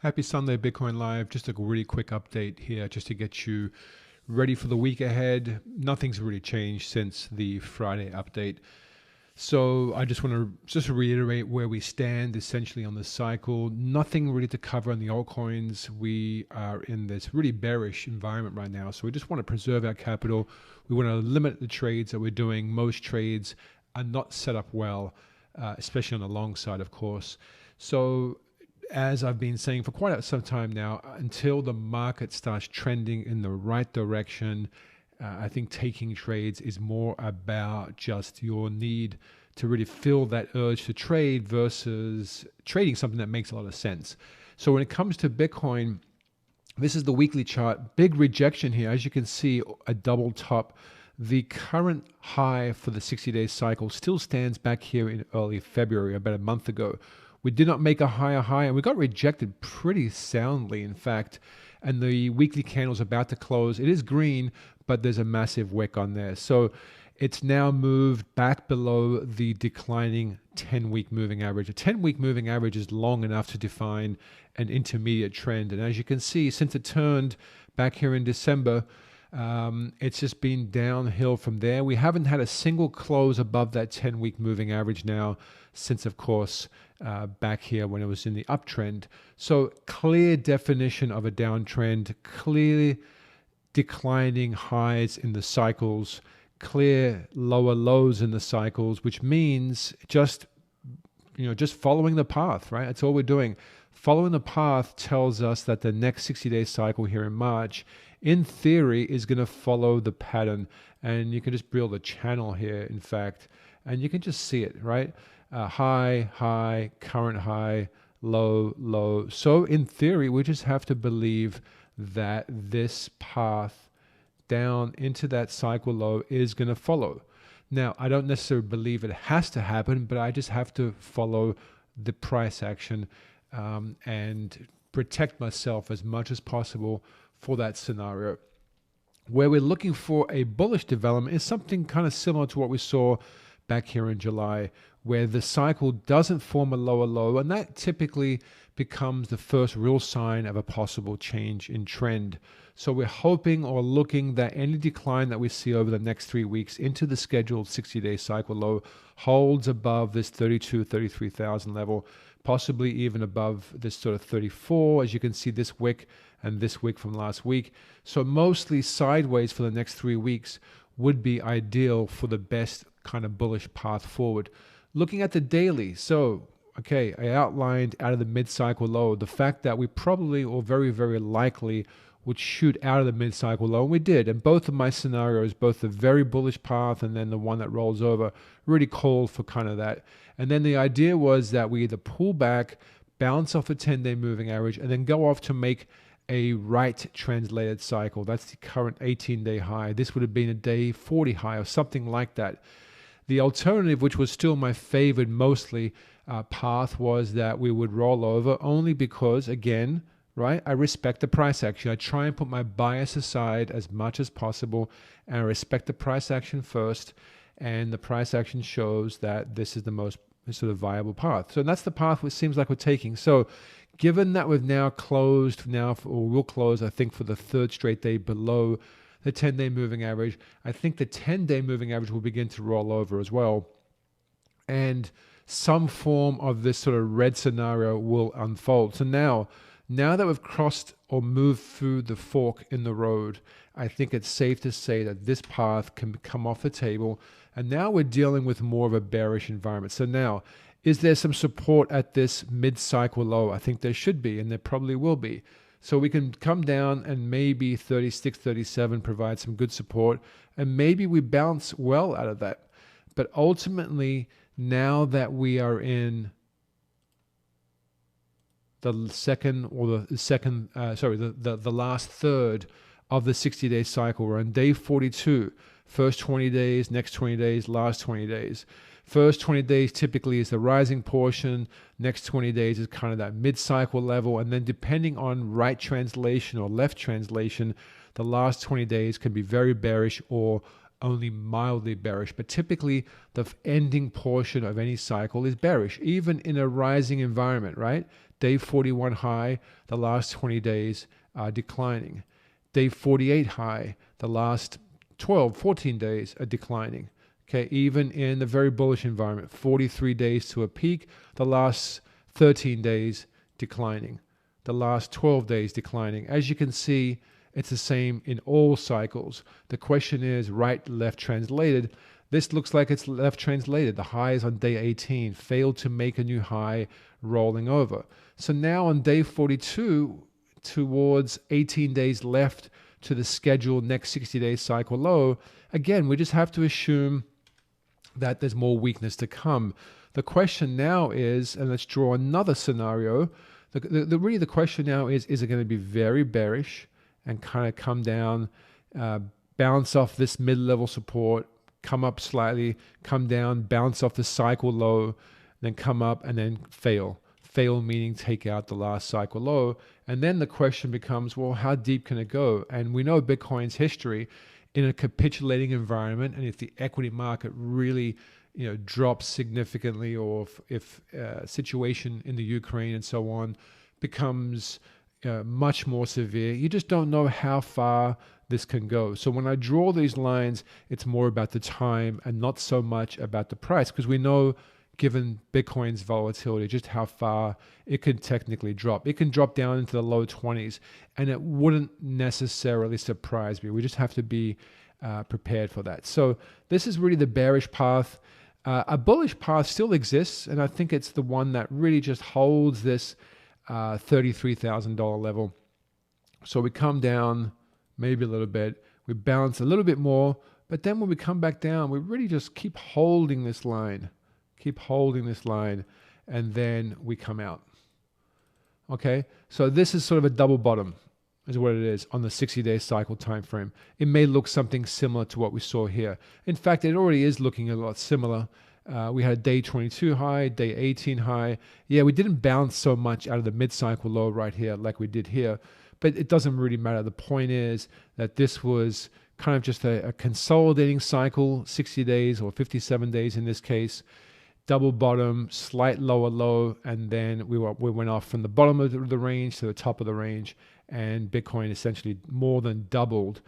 Happy Sunday, Bitcoin Live. Just a really quick update here just to get you ready for the week ahead. Nothing's really changed since the Friday update. So I just want to reiterate where we stand essentially on the cycle. Nothing really to cover on the altcoins. We are in this really bearish environment right now. So we just want to preserve our capital. We want to limit the trades that we're doing. Most trades are not set up well, especially on the long side, of course. So as I've been saying for quite some time now, until the market starts trending in the right direction, I think taking trades is more about just your need to really feel that urge to trade versus trading something that makes a lot of sense. So when it comes to Bitcoin, this is the weekly chart. Big rejection here. As you can see, a double top. The current high for the 60-day cycle still stands back here in early February, about a month ago. We did not make a higher high, and we got rejected pretty soundly, in fact. And the weekly candle's about to close. It is green, but there's a massive wick on there. So it's now moved back below the declining 10-week moving average. A 10-week moving average is long enough to define an intermediate trend. And as you can see, since it turned back here in December, it's just been downhill from there. We haven't had a single close above that 10-week moving average now since, of course, back here when it was in the uptrend. So clear definition of a downtrend, clear declining highs in the cycles, clear lower lows in the cycles, which means just following the path, right? That's all we're doing. Following the path tells us that the next 60-day cycle here in March, in theory, is going to follow the pattern. And you can just build a channel here, in fact, and you can just see it, right? High, high, current high, low, low. So in theory, we just have to believe that this path down into that cycle low is going to follow. Now, I don't necessarily believe it has to happen, but I just have to follow the price action and protect myself as much as possible for that scenario. Where we're looking for a bullish development is something kind of similar to what we saw back here in July, where the cycle doesn't form a lower low, and that typically becomes the first real sign of a possible change in trend. So we're hoping or looking that any decline that we see over the next 3 weeks into the scheduled 60-day cycle low holds above this 33,000 level, possibly even above this sort of 34, as you can see this wick and this wick from last week. So mostly sideways for the next 3 weeks would be ideal for the best kind of bullish path forward. Looking at the daily, so okay, I outlined out of the mid-cycle low the fact that we probably or very, very likely would shoot out of the mid-cycle low, and we did. And both of my scenarios, both the very bullish path and then the one that rolls over, really called for kind of that. And then the idea was that we either pull back, bounce off a 10-day moving average, and then go off to make a right translated cycle. That's the current 18-day high. This would have been a day 40 high or something like that. The alternative, which was still my favored mostly path, was that we would roll over only because, again, right, I respect the price action. I try and put my bias aside as much as possible, and I respect the price action first, and the price action shows that this is the most sort of viable path. So that's the path which seems like we're taking. So given that we've now closed or will close, I think, for the third straight day below the 10-day moving average, I think the 10-day moving average will begin to roll over as well. And some form of this sort of red scenario will unfold. So now that we've crossed or moved through the fork in the road, I think it's safe to say that this path can come off the table. And now we're dealing with more of a bearish environment. So now, is there some support at this mid-cycle low? I think there should be, and there probably will be. So we can come down and maybe 36, 37 provide some good support, and maybe we bounce well out of that. But ultimately, now that we are in the last third of the 60-day cycle, we're on day 42. First 20 days, next 20 days, last 20 days. First 20 days typically is the rising portion. Next 20 days is kind of that mid-cycle level. And then depending on right translation or left translation, the last 20 days can be very bearish or only mildly bearish, but typically the ending portion of any cycle is bearish, even in a rising environment, right? Day 41 high, the last 20 days are declining. Day 48 high, the last 12, 14 days are declining. Okay, even in the very bullish environment, 43 days to a peak, the last 13 days declining, the last 12 days declining. As you can see, it's the same in all cycles. The question is right, left translated. This looks like it's left translated. The high is on day 18, failed to make a new high, rolling over. So now on day 42, towards 18 days left to the scheduled next 60-day cycle low, again, we just have to assume that there's more weakness to come. The question now is, and let's draw another scenario, really the question now is it going to be very bearish and kind of come down, bounce off this mid-level support, come up slightly, come down, bounce off the cycle low, then come up and then fail. Fail meaning take out the last cycle low. And then the question becomes, well, how deep can it go? And we know Bitcoin's history in a capitulating environment, and if the equity market really drops significantly, or if situation in the Ukraine and so on becomes much more severe, you just don't know how far this can go. So when I draw these lines, it's more about the time and not so much about the price, because we know, given Bitcoin's volatility, just how far it can technically drop. It can drop down into the low 20s, and it wouldn't necessarily surprise me. We just have to be prepared for that. So this is really the bearish path. A bullish path still exists, and I think it's the one that really just holds this $33,000 level. So we come down maybe a little bit, we bounce a little bit more, but then when we come back down, we really just keep holding this line. Keep holding this line, and then we come out. Okay, so this is sort of a double bottom, is what it is on the 60-day cycle time frame. It may look something similar to what we saw here. In fact, it already is looking a lot similar. We had day 22 high, day 18 high. Yeah, we didn't bounce so much out of the mid-cycle low right here like we did here, but it doesn't really matter. The point is that this was kind of just a consolidating cycle, 60 days or 57 days in this case. Double bottom, slight lower low, and then we went off from the bottom of the range to the top of the range, and Bitcoin essentially more than doubled